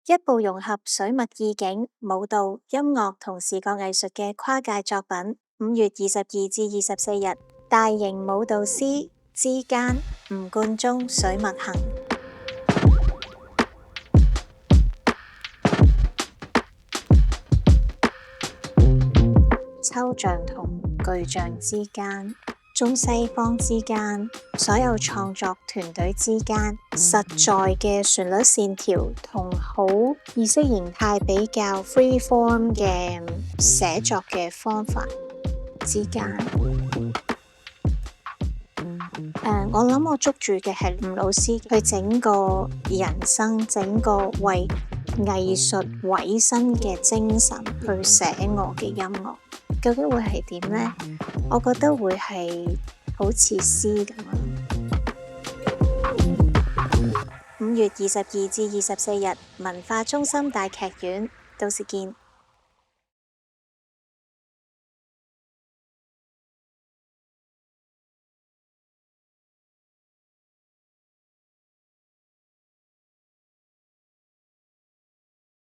一部融合水墨意境、舞蹈、音樂同視覺藝術嘅跨界作品。5月22至24日，大型舞蹈師之間吳冠中水墨行。抽象同具象之間，中西方之間，所有創作團隊之間，實在嘅旋律線條同好意識形態比較 free form 嘅寫作嘅方法之間。我諗我捉住嘅係吳老師佢整個人生、整個為藝術委身嘅精神去寫我嘅音樂。究竟會係點呢？我覺得會係好似詩咁樣。5月22至24日，文化中心大劇院，到時見。